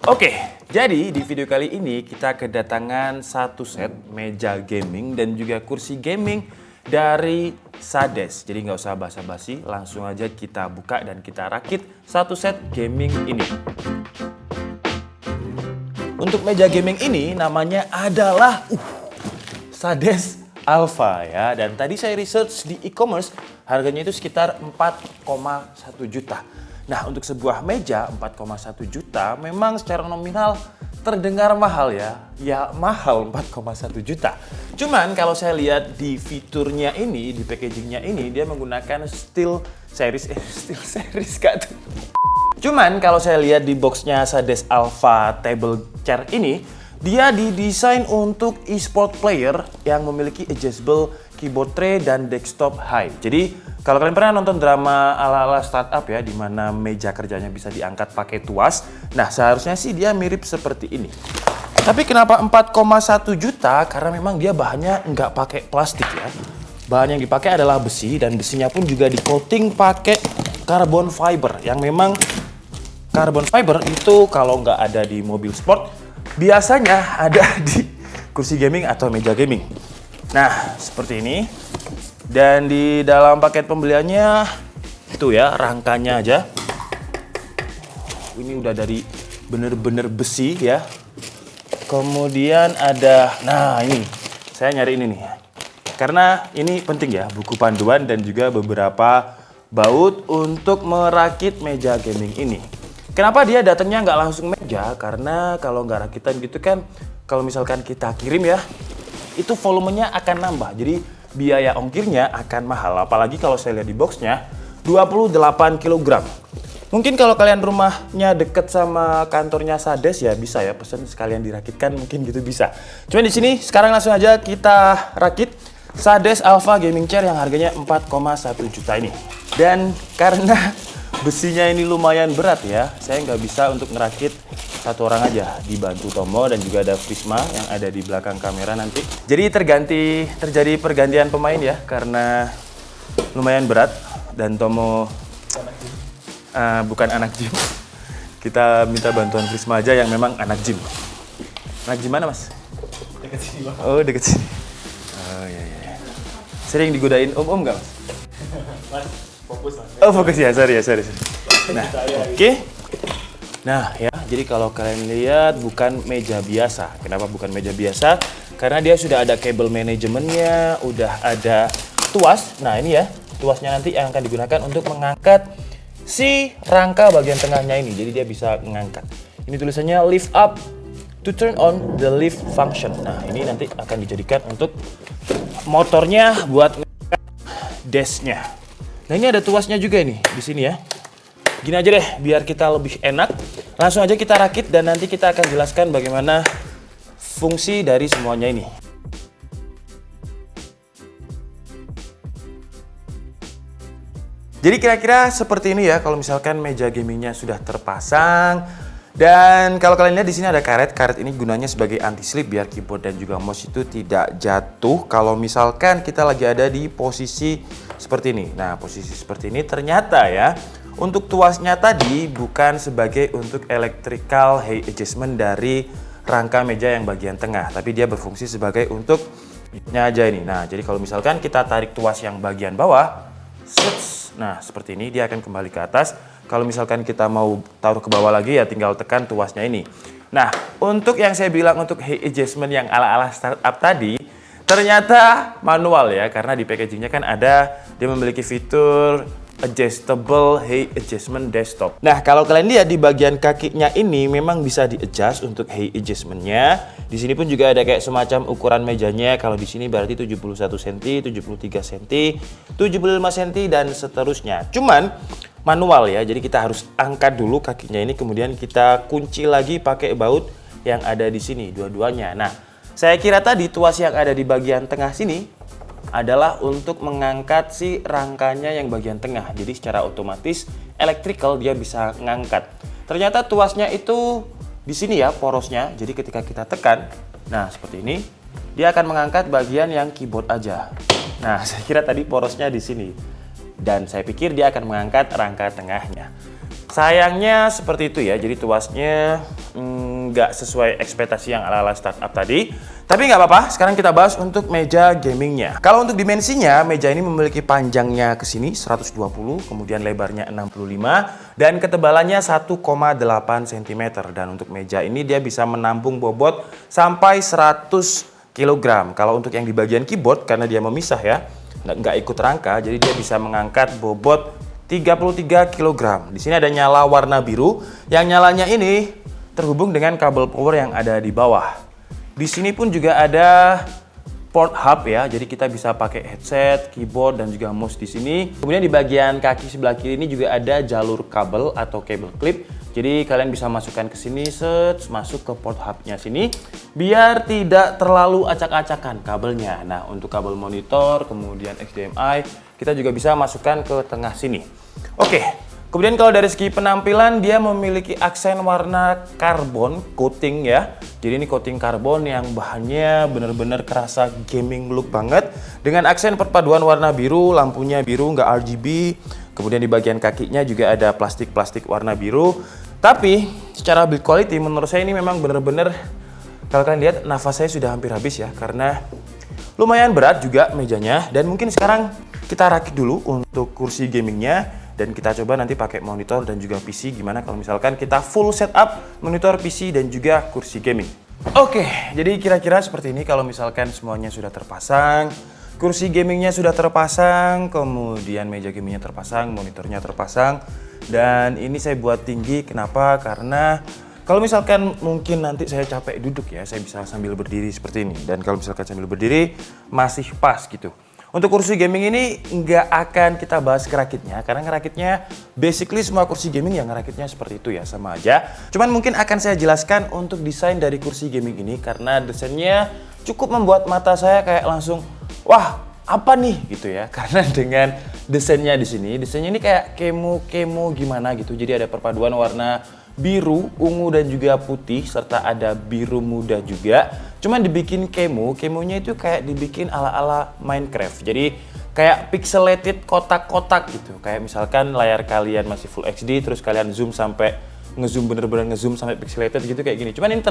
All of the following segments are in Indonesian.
Oke, jadi di video kali ini kita kedatangan satu set meja gaming dan juga kursi gaming dari Sades. Jadi nggak usah basa-basi, langsung aja kita buka dan kita rakit satu set gaming ini. Untuk meja gaming ini namanya adalah Sades Alpha ya. Dan tadi saya research di e-commerce, harganya itu sekitar 4,1 juta. Nah, untuk sebuah meja 4,1 juta memang secara nominal terdengar mahal ya. Ya mahal 4,1 juta. Cuman kalau saya lihat di fiturnya ini, di packagingnya ini, dia menggunakan steel series Kak tuh. Cuman kalau saya lihat di boxnya Sades Alpha Table Chair ini, dia didesain untuk e-sport player yang memiliki adjustable keyboard tray dan desktop high. Jadi kalau kalian pernah nonton drama ala-ala startup ya, di mana meja kerjanya bisa diangkat pakai tuas, nah seharusnya sih dia mirip seperti ini. Tapi kenapa 4,1 juta? Karena memang dia bahannya nggak pakai plastik ya. Bahan yang dipakai adalah besi dan besinya pun juga di coating pakai carbon fiber yang memang carbon fiber itu kalau nggak ada di mobil sport, biasanya ada di kursi gaming atau meja gaming. Nah, seperti ini. Dan di dalam paket pembeliannya, itu ya, rangkanya aja. Ini udah dari bener-bener besi ya. Kemudian ada, nah ini, saya nyari ini nih. Karena ini penting ya, buku panduan dan juga beberapa baut untuk merakit meja gaming ini. Kenapa dia datangnya nggak langsung meja? Karena kalau nggak rakitan gitu kan, kalau misalkan kita kirim ya, itu volumenya akan nambah. Jadi biaya ongkirnya akan mahal. Apalagi kalau saya lihat di boxnya 28 kg. Mungkin kalau kalian rumahnya deket sama kantornya Sades ya bisa ya pesen sekalian dirakitkan, mungkin gitu bisa. Cuman di sini sekarang langsung aja kita rakit Sades Alpha Gaming Chair yang harganya 4,1 juta ini. Dan karena besinya ini lumayan berat ya, saya nggak bisa untuk ngerakit satu orang aja, dibantu Tomo dan juga ada Prisma yang ada di belakang kamera nanti. Jadi terjadi pergantian pemain ya, karena lumayan berat dan Tomo bukan anak gym. Kita minta bantuan Prisma aja yang memang anak gym. Anak gym mana mas? Dekat sini bang. Oh deket sini. Oh iya. Sering digodain om nggak mas? Mas, fokus mas. Oh fokus ya, sorry. Nah oke. Nah ya, jadi kalau kalian lihat bukan meja biasa. Kenapa bukan meja biasa? Karena dia sudah ada kabel manajemennya, udah ada tuas. Nah ini ya, tuasnya nanti yang akan digunakan untuk mengangkat si rangka bagian tengahnya ini. Jadi dia bisa mengangkat. Ini tulisannya lift up to turn on the lift function. Nah ini nanti akan dijadikan untuk motornya buat mengangkat desknya. Nah ini ada tuasnya juga nih di sini ya. Gini aja deh, biar kita lebih enak. Langsung aja kita rakit dan nanti kita akan jelaskan bagaimana fungsi dari semuanya ini. Jadi kira-kira seperti ini ya kalau misalkan meja gamingnya sudah terpasang. Dan kalau kalian lihat di sini ada karet. Karet ini gunanya sebagai anti slip biar keyboard dan juga mouse itu tidak jatuh kalau misalkan kita lagi ada di posisi seperti ini. Nah, posisi seperti ini ternyata ya, untuk tuasnya tadi bukan sebagai untuk electrical height adjustment dari rangka meja yang bagian tengah, tapi dia berfungsi sebagai untuk aja ini. Nah, jadi kalau misalkan kita tarik tuas yang bagian bawah, nah seperti ini dia akan kembali ke atas. Kalau misalkan kita mau taruh ke bawah lagi ya tinggal tekan tuasnya ini. Nah, untuk yang saya bilang untuk height adjustment yang ala-ala startup tadi, ternyata manual ya, karena di packagingnya kan ada, dia memiliki fitur adjustable height adjustment desktop. Nah, kalau kalian lihat di bagian kakinya ini memang bisa di-adjust untuk height adjustment-nya. Di sini pun juga ada kayak semacam ukuran mejanya. Kalau di sini berarti 71 cm, 73 cm, 75 cm dan seterusnya. Cuman manual ya. Jadi kita harus angkat dulu kakinya ini, kemudian kita kunci lagi pakai baut yang ada di sini dua-duanya. Nah, saya kira tadi tuas yang ada di bagian tengah sini adalah untuk mengangkat si rangkanya yang bagian tengah. Jadi secara otomatis electrical dia bisa ngangkat. Ternyata tuasnya itu di sini ya porosnya. Jadi ketika kita tekan, nah seperti ini, dia akan mengangkat bagian yang keyboard aja. Nah, saya kira tadi porosnya di sini. Dan saya pikir dia akan mengangkat rangka tengahnya. Sayangnya seperti itu ya, jadi tuasnya nggak sesuai ekspektasi yang ala-ala startup tadi. Tapi nggak apa-apa, sekarang kita bahas untuk meja gamingnya. Kalau untuk dimensinya, meja ini memiliki panjangnya ke sini 120, kemudian lebarnya 65, dan ketebalannya 1,8 cm. Dan untuk meja ini dia bisa menampung bobot sampai 100 kg. Kalau untuk yang di bagian keyboard, karena dia memisah ya, nggak ikut rangka, jadi dia bisa mengangkat bobot 33 kg. Di sini ada nyala warna biru, yang nyalanya ini terhubung dengan kabel power yang ada di bawah. Di sini pun juga ada port hub ya, jadi kita bisa pakai headset, keyboard, dan juga mouse di sini. Kemudian di bagian kaki sebelah kiri ini juga ada jalur kabel atau cable clip. Jadi kalian bisa masukkan ke sini, masuk ke port hubnya sini, biar tidak terlalu acak-acakan kabelnya. Nah, untuk kabel monitor, kemudian HDMI, kita juga bisa masukkan ke tengah sini. Oke, kemudian kalau dari segi penampilan, dia memiliki aksen warna karbon coating ya. Jadi ini coating karbon yang bahannya benar-benar kerasa gaming look banget. Dengan aksen perpaduan warna biru, lampunya biru, nggak RGB. Kemudian di bagian kakinya juga ada plastik-plastik warna biru. Tapi secara build quality menurut saya ini memang benar-benar, kalau kalian lihat nafas saya sudah hampir habis ya, karena lumayan berat juga mejanya. Dan mungkin sekarang kita rakit dulu untuk kursi gamingnya, dan kita coba nanti pakai monitor dan juga PC gimana kalau misalkan kita full setup monitor, PC, dan juga kursi gaming. Oke, jadi kira-kira seperti ini kalau misalkan semuanya sudah terpasang. Kursi gamingnya sudah terpasang, kemudian meja gamingnya terpasang, monitornya terpasang. Dan ini saya buat tinggi, kenapa? Karena kalau misalkan mungkin nanti saya capek duduk ya, saya bisa sambil berdiri seperti ini. Dan kalau misalkan sambil berdiri, masih pas gitu. Untuk kursi gaming ini nggak akan kita bahas ngerakitnya, karena ngerakitnya basically semua kursi gaming yang ngerakitnya seperti itu ya, sama aja. Cuman mungkin akan saya jelaskan untuk desain dari kursi gaming ini, karena desainnya cukup membuat mata saya kayak langsung, wah apa nih gitu ya. Karena dengan desainnya di sini, desainnya ini kayak kemo gimana gitu. Jadi ada perpaduan warna biru, ungu, dan juga putih, serta ada biru muda juga. Cuman dibikin kemonya itu kayak dibikin ala-ala Minecraft. Jadi kayak pixelated kotak-kotak gitu. Kayak misalkan layar kalian masih full HD, terus kalian zoom sampai bener-bener ngezoom sampai pixelated gitu kayak gini. Cuman ini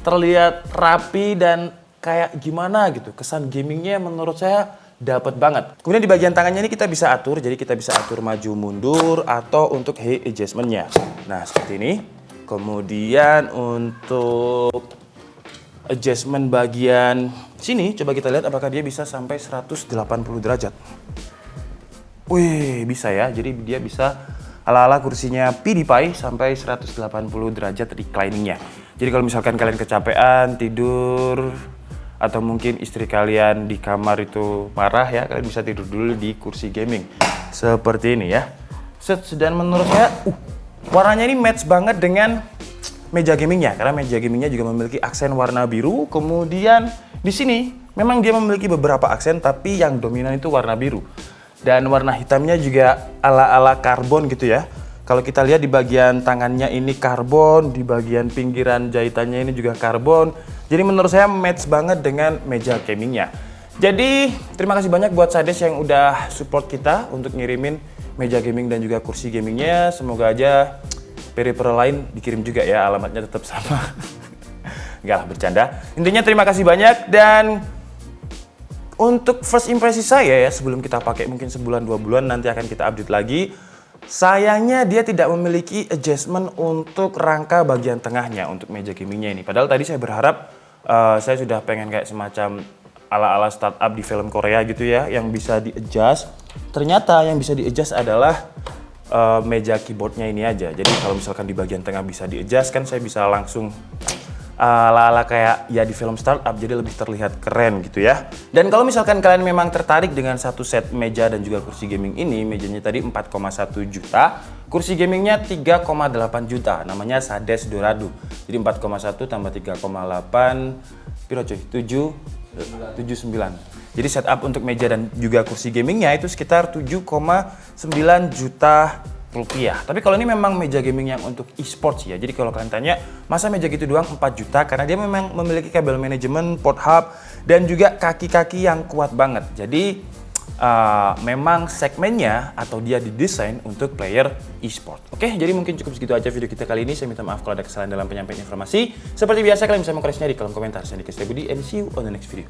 terlihat rapi dan kayak gimana gitu. Kesan gamingnya menurut saya dapat banget. Kemudian di bagian tangannya ini kita bisa atur, jadi kita bisa atur maju mundur atau untuk height adjustment-nya. Nah, seperti ini. Kemudian untuk adjustment bagian sini, coba kita lihat apakah dia bisa sampai 180 derajat. Wih, bisa ya. Jadi dia bisa ala-ala kursinya PewDiePie sampai 180 derajat reclining-nya. Jadi kalau misalkan kalian kecapean, tidur, atau mungkin istri kalian di kamar itu marah ya, kalian bisa tidur dulu di kursi gaming seperti ini ya. Dan menurut saya warnanya ini match banget dengan meja gamingnya, karena meja gamingnya juga memiliki aksen warna biru. Kemudian di sini memang dia memiliki beberapa aksen, tapi yang dominan itu warna biru, dan warna hitamnya juga ala-ala karbon gitu ya. Kalau kita lihat di bagian tangannya ini karbon, di bagian pinggiran jahitannya ini juga karbon. Jadi menurut saya match banget dengan meja gamingnya. Jadi terima kasih banyak buat Sades yang udah support kita untuk ngirimin meja gaming dan juga kursi gamingnya. Semoga aja peripheral lain dikirim juga ya, alamatnya tetap sama. Enggak lah, bercanda. Intinya terima kasih banyak, dan untuk first impresi saya ya, sebelum kita pakai mungkin sebulan 2 bulan nanti akan kita update lagi. Sayangnya dia tidak memiliki adjustment untuk rangka bagian tengahnya untuk meja gamingnya ini. Padahal tadi saya berharap saya sudah pengen kayak semacam ala-ala startup di film Korea gitu ya, yang bisa di-adjust. Ternyata yang bisa di-adjust adalah meja keyboardnya ini aja. Jadi kalau misalkan di bagian tengah bisa di-adjust, kan saya bisa langsung ala-ala kayak ya di film startup, jadi lebih terlihat keren gitu ya. Dan kalau misalkan kalian memang tertarik dengan satu set meja dan juga kursi gaming ini, mejanya tadi 4,1 juta, kursi gamingnya 3,8 juta, namanya Sades Dorado. Jadi 4,1 tambah 3,8, piro coy? 79. Jadi setup untuk meja dan juga kursi gamingnya itu sekitar 7,9 juta rupiah. Tapi kalau ini memang meja gaming yang untuk e-sports ya. Jadi kalau kalian tanya, masa meja gitu doang 4 juta? Karena dia memang memiliki kabel manajemen, port hub, dan juga kaki-kaki yang kuat banget. Jadi memang segmennya atau dia didesain untuk player e-sport. Oke, jadi mungkin cukup segitu aja video kita kali ini. Saya minta maaf kalau ada kesalahan dalam penyampaian informasi. Seperti biasa kalian bisa mengkoreksinya di kolom komentar. Saya Diki Setiabudi and see you on the next video.